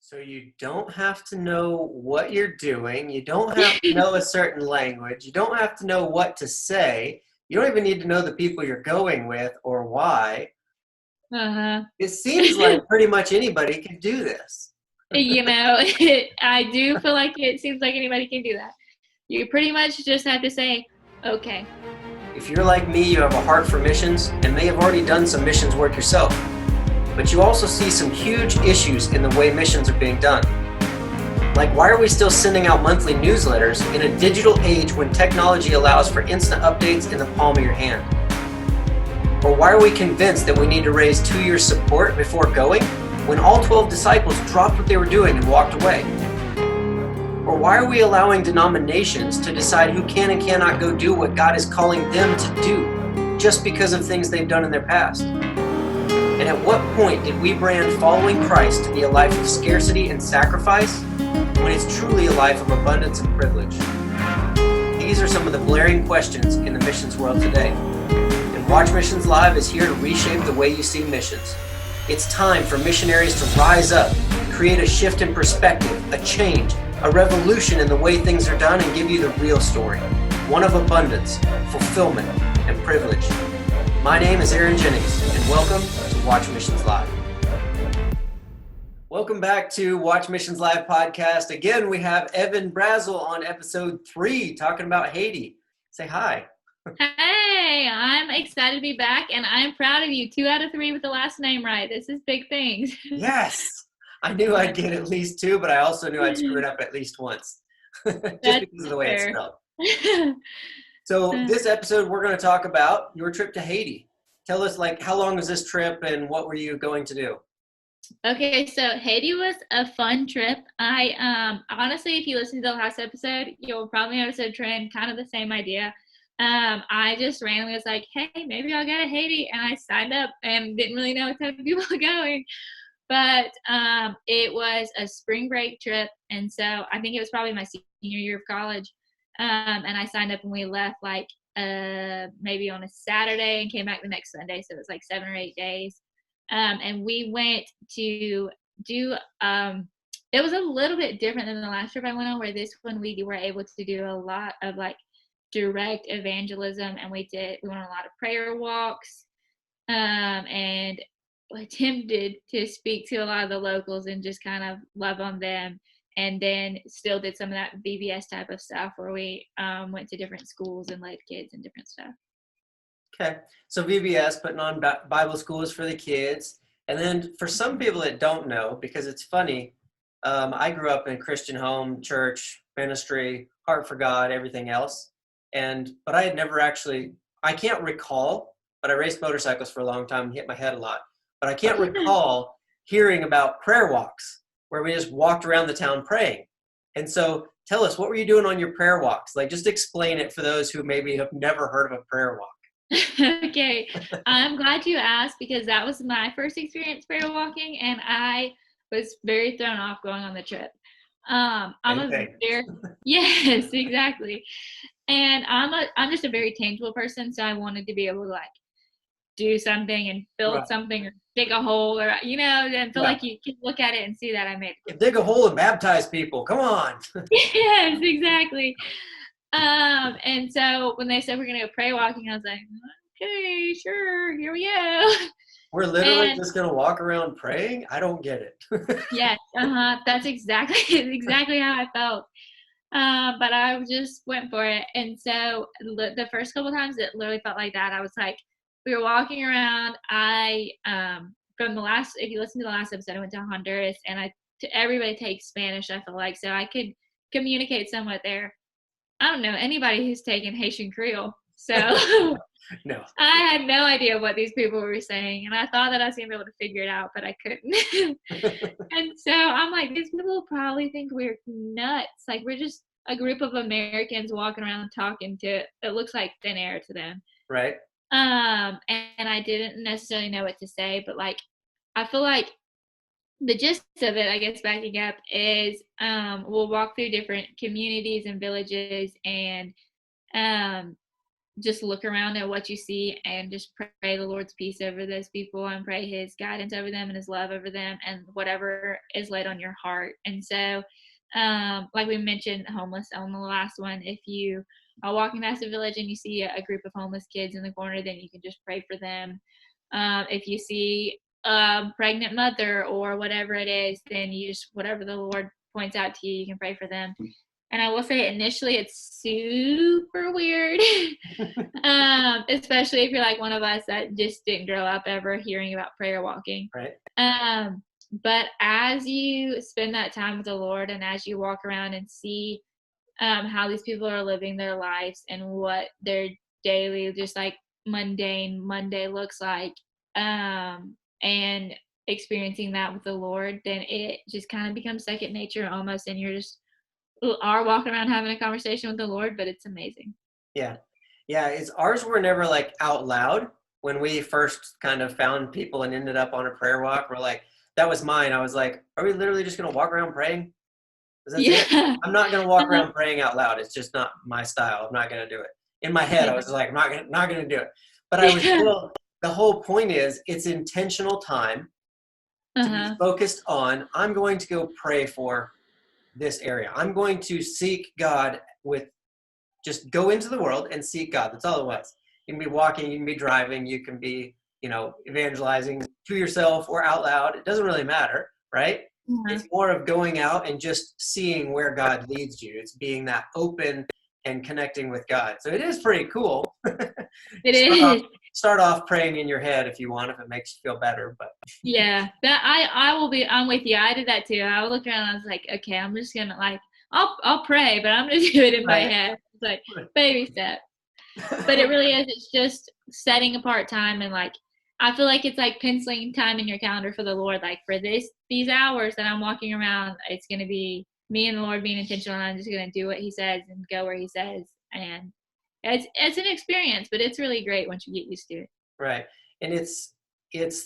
So you don't have to know what you're doing. You don't have to know a certain language. You don't have to know what to say. You don't even need to know the people you're going with or why. Uh-huh. It seems like pretty much anybody can do this. I do feel like it seems like anybody can do that. You pretty much just have to say, okay. If you're like me, you have a heart for missions and may have already done some missions work yourself. But you also see some huge issues in the way missions are being done. Like, why are we still sending out monthly newsletters in a digital age when technology allows for instant updates in the palm of your hand? Or why are we convinced that we need to raise 2 years' support before going when all 12 disciples dropped what they were doing and walked away? Or why are we allowing denominations to decide who can and cannot go do what God is calling them to do just because of things they've done in their past? And at what point did we brand following Christ to be a life of scarcity and sacrifice when it's truly a life of abundance and privilege? These are some of the glaring questions in the missions world today. And Watch Missions Live is here to reshape the way you see missions. It's time for missionaries to rise up, create a shift in perspective, a change, a revolution in the way things are done, and give you the real story, one of abundance, fulfillment, and privilege. My name is Aaron Jennings, and welcome to Watch Missions Live. Welcome back to Watch Missions Live podcast. Again, we have Evan Brazel on episode 3 talking about Haiti. Say hi. Hey, I'm excited to be back, and I'm proud of you. 2 out of 3 with the last name right. This is big things. Yes. I knew I'd get at least 2, but I also knew I'd screw it up at least once, just That's because of the way it's fair. spelled. So this episode, we're going to talk about your trip to Haiti. Tell us, how long was this trip and what were you going to do? Okay, so Haiti was a fun trip. I honestly, if you listen to the last episode, you'll probably notice a trend, kind of the same idea. I just randomly was like, hey, maybe I'll go to Haiti, and I signed up and didn't really know what type of people were going. But it was a spring break trip, and so I think it was probably my senior year of college. And I signed up, and we left maybe on a Saturday and came back the next Sunday, so it was like 7 or 8 days. And we went to do it was a little bit different than the last trip I went on, where this one we were able to do a lot of direct evangelism, and we went on a lot of prayer walks, and attempted to speak to a lot of the locals and just kind of love on them, and then still did some of that VBS type of stuff where we went to different schools and led kids and different stuff. Okay, so VBS, putting on Bible schools for the kids. And then for some people that don't know, because it's funny, I grew up in a Christian home, church, ministry, heart for God, everything else. But I had never actually, I can't recall, but I raced motorcycles for a long time and hit my head a lot. But I can't recall hearing about prayer walks where we just walked around the town praying. And so tell us, what were you doing on your prayer walks? Just explain it for those who maybe have never heard of a prayer walk. Okay, I'm glad you asked, because that was my first experience prayer walking, and I was very thrown off going on the trip. Yes, exactly. And I'm just a very tangible person, so I wanted to be able to do something and build Right. something or dig a hole, or and feel like you can look at it and see that I made it. Dig a hole and baptize people. Come on. Yes, exactly. And so when they said we're gonna go pray walking, I was like, okay, sure, here we go. We're literally just gonna walk around praying? I don't get it. Yes, that's exactly how I felt. But I just went for it. And so the first couple times it literally felt like that. I was like, we were walking around. If you listen to the last episode, I went to Honduras, and everybody takes Spanish, I feel like, so I could communicate somewhat there. I don't know anybody who's taken Haitian Creole. So No. I had no idea what these people were saying, and I thought that I was going to be able to figure it out, but I couldn't. And so I'm like, these people probably think we're nuts. We're just a group of Americans walking around talking to, it looks like thin air to them. Right. And I didn't necessarily know what to say, but I feel like the gist of it, I guess, backing up, is we'll walk through different communities and villages, and just look around at what you see and just pray the Lord's peace over those people and pray his guidance over them and his love over them and whatever is laid on your heart. And so, like we mentioned, homeless on the last one, if you are walking past a village and you see a group of homeless kids in the corner, then you can just pray for them. If you see a pregnant mother or whatever it is, then you just, whatever the Lord points out to you, you can pray for them. And I will say initially it's super weird, especially if you're like one of us that just didn't grow up ever hearing about prayer walking. Right. But as you spend that time with the Lord and as you walk around and see how these people are living their lives and what their daily, just like mundane Monday looks like, and experiencing that with the Lord, then it just kind of becomes second nature almost, and you're just are walking around having a conversation with the Lord, but it's amazing. Yeah. Ours were never like out loud. When we first kind of found people and ended up on a prayer walk, we're like, that was mine. I was like, are we literally just going to walk around praying? That's it. I'm not going to walk around praying out loud. It's just not my style. I'm not going to do it. In my head, I was like, I'm not going to do it. But I was still, the whole point is it's intentional time to be focused on, I'm going to go pray for this area. I'm going to seek God with, just go into the world and seek God. That's all it was. You can be walking, you can be driving, you can be, evangelizing to yourself or out loud. It doesn't really matter, right? It's more of going out and just seeing where God leads you. It's being that open and connecting with God. So it is pretty cool. It is. Start off praying in your head if you want, if it makes you feel better. But yeah, that I'm with you. I did that too. I would look around and I was like, okay, I'm just gonna I'll pray, but I'm gonna do it in my head. It's like baby step. But it really is. It's just setting apart time, and like I feel like it's like penciling time in your calendar for the Lord. Like for these hours that I'm walking around, it's gonna be me and the Lord being intentional. And I'm just gonna do what He says and go where He says, and it's an experience, but it's really great once you get used to it. Right, and it's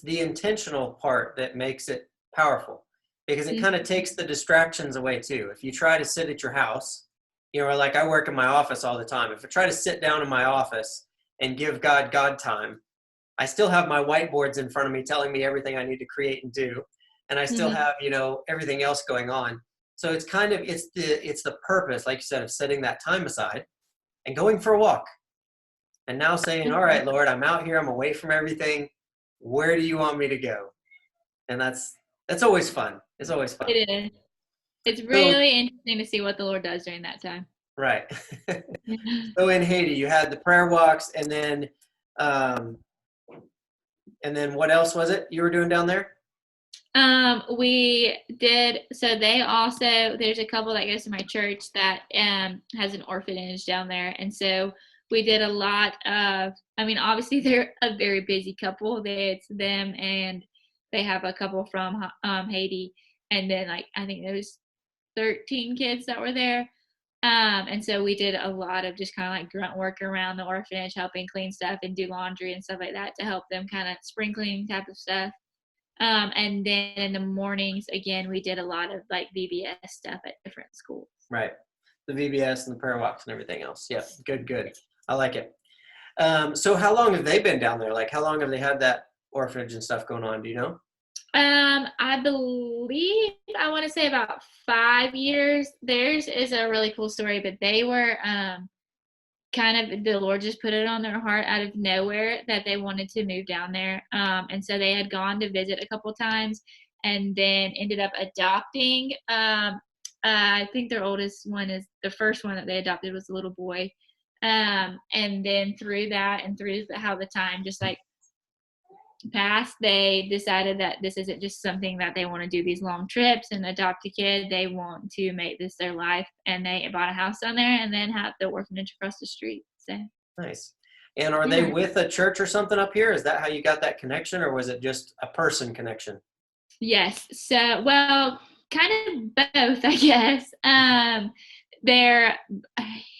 the intentional part that makes it powerful, because it kind of takes the distractions away too. If you try to sit at your house, or like I work in my office all the time. If I try to sit down in my office and give God time, I still have my whiteboards in front of me telling me everything I need to create and do. And I still have, everything else going on. So it's kind of, it's the purpose, like you said, of setting that time aside and going for a walk. And now saying, all right, Lord, I'm out here. I'm away from everything. Where do you want me to go? And that's always fun. It's always fun. It is. It's really interesting to see what the Lord does during that time. Right. So in Haiti, you had the prayer walks, and then what else was it you were doing down there? We did. So there's a couple that goes to my church that has an orphanage down there, and so we did a lot of. I mean, obviously they're a very busy couple. It's them and they have a couple from Haiti, and then like I think there was 13 kids that were there. And so we did a lot of just kind of like grunt work around the orphanage, helping clean stuff and do laundry and stuff like that to help them, kind of spring cleaning type of stuff. And then in the mornings, again, we did a lot of like VBS stuff at different schools. Right. The VBS and the prayer walks and everything else. Yeah. Good. I like it. So how long have they been down there? Like how long have they had that orphanage and stuff going on? Do you know? I believe I want to say about 5 years. Theirs is a really cool story, but they were kind of, the Lord just put it on their heart out of nowhere that they wanted to move down there. And so they had gone to visit a couple times and then ended up adopting. I think their oldest one is the first one that they adopted was a little boy. And then through that and through how the time just like passed, they decided that this isn't just something that they want to do these long trips and adopt a kid. They want to make this their life, and they bought a house down there and then have the orphanage across the street. So nice. And are they with a church or something up here? Is that how you got that connection, or was it just a person connection? Yes. So, well, kind of both, I guess.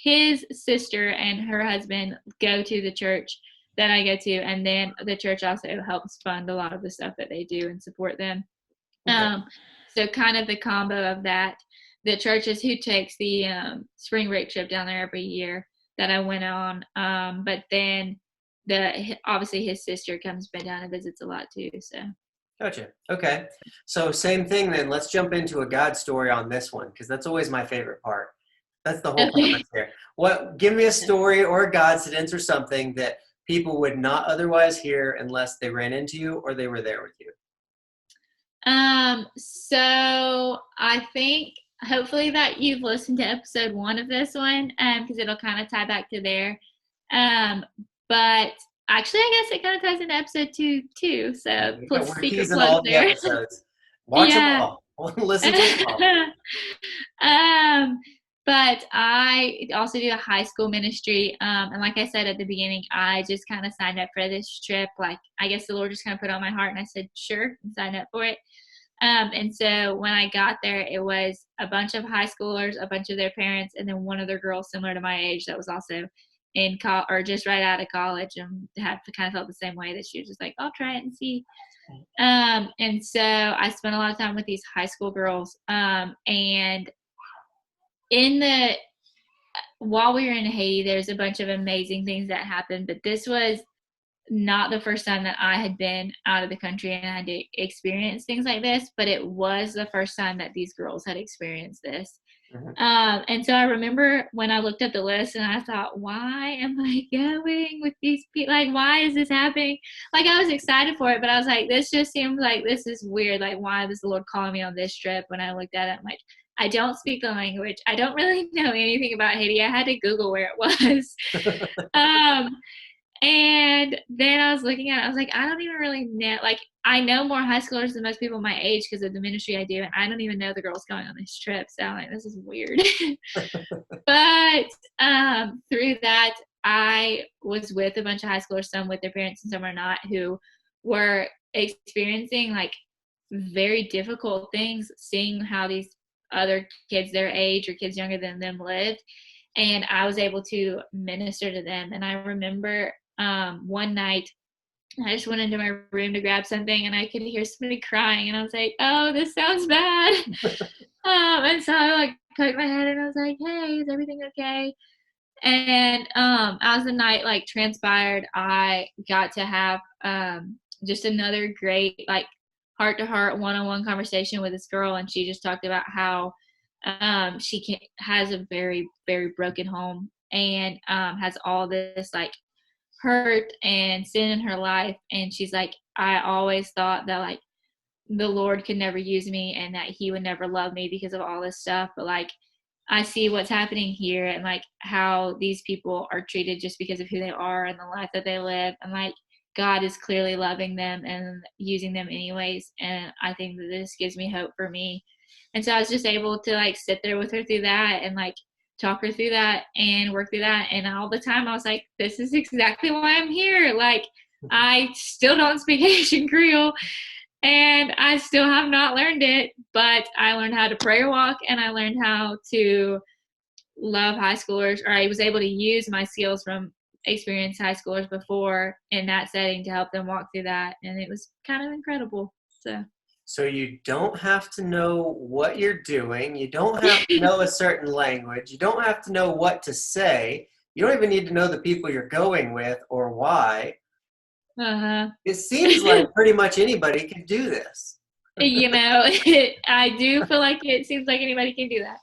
His sister and her husband go to the church that I go to, and then the church also helps fund a lot of the stuff that they do and support them. Okay. So kind of the combo of that. The church is who takes the spring break trip down there every year. that I went on. But then obviously his sister comes back down and visits a lot too. So. Gotcha. Okay. So same thing then. Let's jump into a God story on this one because that's always my favorite part. That's the whole Okay. premise here. Give me a story or a God incident or something that people would not otherwise hear unless they ran into you or they were there with you. So I think hopefully that you've listened to episode 1 of this one, because it'll kind of tie back to there. But actually, I guess it kind of ties into episode 2 too. So We're secret teasing plug all the there. episodes. Watch them Yeah. all. Listen to them all. But I also do a high school ministry. And like I said at the beginning, I just kind of signed up for this trip. Like, I guess the Lord just kind of put it on my heart and I said, sure, and signed up for it. And so when I got there, it was a bunch of high schoolers, a bunch of their parents, and then one other girl similar to my age that was also in college or just right out of college and had kind of felt the same way, that she was just like, I'll try it and see. And so I spent a lot of time with these high school girls. And while we were in Haiti, there's a bunch of amazing things that happened, but this was not the first time that I had been out of the country and I had to experience things like this, but it was the first time that these girls had experienced this. Mhm. And so I remember when I looked at the list and I thought, why am I going with these people? Like, why is this happening? Like, I was excited for it, but I was like, this just seems like this is weird. Like, why is the Lord calling me on this trip? When I looked at it, I'm like, I don't speak the language. I don't really know anything about Haiti. I had to Google where it was. And then I was looking at it, I was like, I don't even really know. Like, I know more high schoolers than most people my age because of the ministry I do, and I don't even know the girls going on this trip. So I'm like, this is weird. But through that, I was with a bunch of high schoolers, some with their parents and some are not, who were experiencing like very difficult things, seeing how these other kids their age or kids younger than them lived. And I was able to minister to them. And I remember one night I just went into my room to grab something and I could hear somebody crying and I was like, oh, this sounds bad. And so I like poked my head and I was like, hey, is everything okay? And as the night like transpired, I got to have just another great like heart-to-heart one-on-one conversation with this girl, and she just talked about how has a very, very broken home and has all this like hurt and sin in her life. And she's like, I always thought that like the Lord could never use me and that he would never love me because of all this stuff. But like, I see what's happening here and like how these people are treated just because of who they are and the life that they live. And like, God is clearly loving them and using them anyways. And I think that this gives me hope for me. And so I was just able to like sit there with her through that and like talk her through that and work through that. And all the time I was like, this is exactly why I'm here. Like, I still don't speak Haitian Creole and I still have not learned it, but I learned how to prayer walk and I learned how to love high schoolers, or I was able to use my skills from experienced high schoolers before in that setting to help them walk through that. And it was kind of incredible. So you don't have to know what you're doing. You don't have to know a certain language. You don't have to know what to say. You don't even need to know the people you're going with or why. It seems like pretty much anybody can do this. You know, I do feel like it seems like anybody can do that.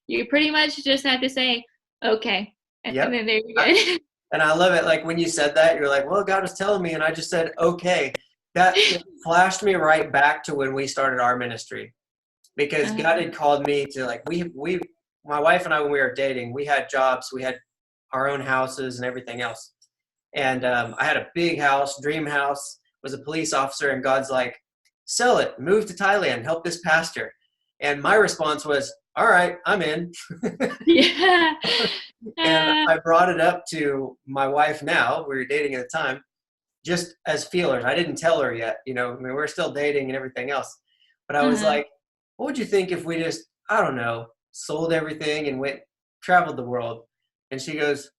You pretty much just have to say, okay. And Yep. then there you go. And I love it. Like when you said that, you're like, well, God was telling me. And I just said, okay. That flashed me right back to when we started our ministry. Because God had called me to like, my wife and I, when we were dating, we had jobs. We had our own houses and everything else. And I had a big house, dream house, was a police officer. And God's like, sell it, move to Thailand, help this pastor. And my response was, all right, I'm in. Yeah. And I brought it up to my wife now, we were dating at the time, just as feelers. I didn't tell her yet, you know, I mean, we're still dating and everything else. But I was like, what would you think if we just, I don't know, sold everything and traveled the world? And she goes,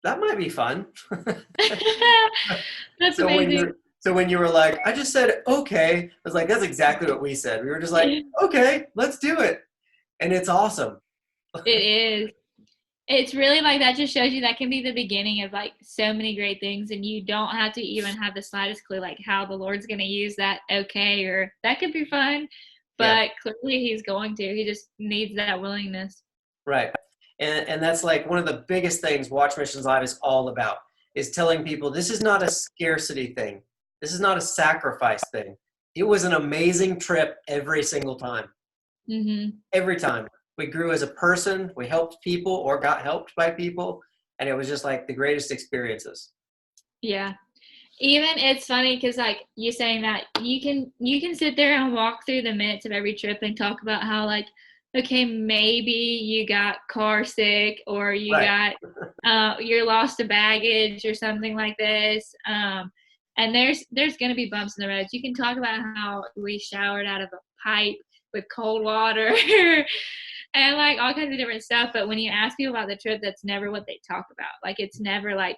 that might be fun. That's amazing. So when you were like, I just said, okay, I was like, that's exactly what we said. We were just like, okay, let's do it. And it's awesome. It is. It's really like that just shows you that can be the beginning of like so many great things, and you don't have to even have the slightest clue like how the Lord's going to use that. Okay, or that could be fun, Yeah, but clearly He's going to. He just needs that willingness. right. And that's like one of the biggest things Watch Missions Live is all about, is telling people this is not a scarcity thing. This is not a sacrifice thing. It was an amazing trip every single time. Mm-hmm. Every time. We grew as a person, we helped people or got helped by people, and it was just like the greatest experiences. Yeah. Even it's funny because like you saying that you can sit there and walk through the minutes of every trip and talk about how like okay maybe you got car sick or you Right. got you lost a baggage or something like this, and there's gonna be bumps in the roads. You can talk about how we showered out of a pipe with cold water and like all kinds of different stuff, but when you ask people about the trip, that's never what they talk about. Like it's never like,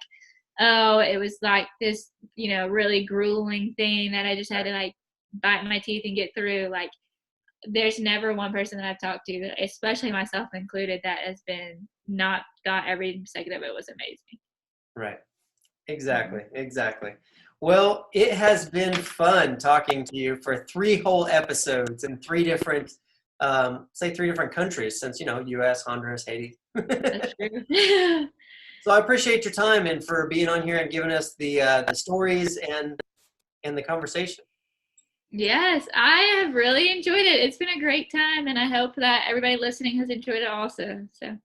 oh, it was like this, really grueling thing that I just had to like bite my teeth and get through. Like, there's never one person that I've talked to, especially myself included, that has been not thought every second of it was amazing. Right. Exactly. Exactly. Well, it has been fun talking to you for 3 whole episodes in 3 different, say 3 different countries since, U.S., Honduras, Haiti. That's true. So I appreciate your time and for being on here and giving us the stories and the conversation. Yes, I have really enjoyed it. It's been a great time, and I hope that everybody listening has enjoyed it also. So,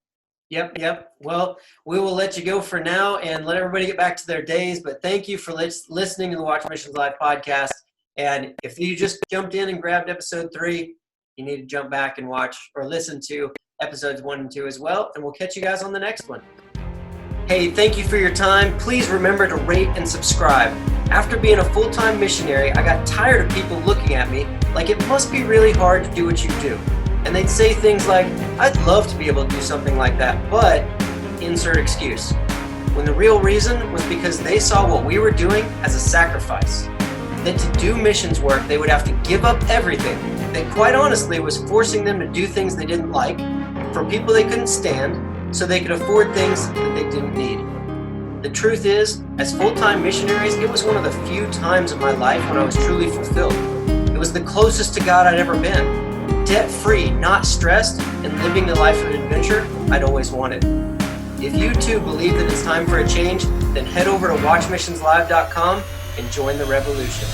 Yep. Well, we will let you go for now and let everybody get back to their days. But thank you for listening to the Watch Missions Live podcast. And if you just jumped in and grabbed episode 3, you need to jump back and watch or listen to episodes 1 and 2 as well. And we'll catch you guys on the next one. Hey, thank you for your time. Please remember to rate and subscribe. After being a full-time missionary, I got tired of people looking at me like it must be really hard to do what you do. And they'd say things like, I'd love to be able to do something like that, but insert excuse. When the real reason was because they saw what we were doing as a sacrifice. That to do missions work, they would have to give up everything. That quite honestly was forcing them to do things they didn't like, for people they couldn't stand, so they could afford things that they didn't need. The truth is, as full-time missionaries, it was one of the few times in my life when I was truly fulfilled. It was the closest to God I'd ever been. Debt-free, not stressed, and living the life of adventure I'd always wanted. If you too believe that it's time for a change, then head over to watchmissionslive.com and join the revolution.